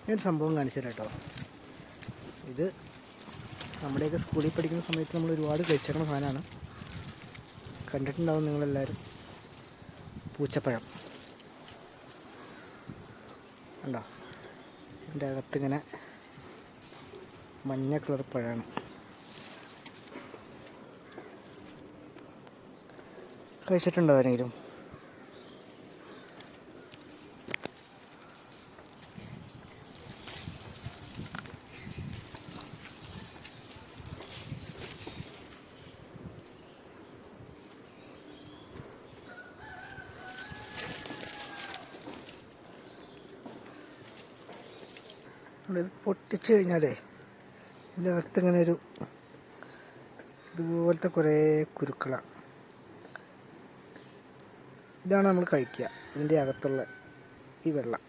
ഞാൻ സംഭവം കാണിച്ചു തരാം കേട്ടോ. ഇത് നമ്മുടെയൊക്കെ സ്കൂളിൽ പഠിക്കുന്ന സമയത്ത് നമ്മൾ ഒരുപാട് കഴിച്ചേക്കുന്ന സാധനമാണ്. കണ്ടിട്ടുണ്ടാവും നിങ്ങളെല്ലാവരും. പൂച്ചപ്പഴം ഉണ്ടോ? ഇതിൻ്റെ അകത്തിങ്ങനെ മഞ്ഞ കളർ പഴമാണ്. കഴിച്ചിട്ടുണ്ടോ ആരെങ്കിലും? ഇത് പൊട്ടിച്ച് കഴിഞ്ഞാലേ ഇതിൻ്റെ അകത്തിങ്ങനെ ഒരു ഇതുപോലത്തെ കുറേ കുരുക്കളാണ്. ഇതാണ് നമ്മൾ കഴിക്കുക, ഇതിൻ്റെ അകത്തുള്ള ഈ വെള്ളം.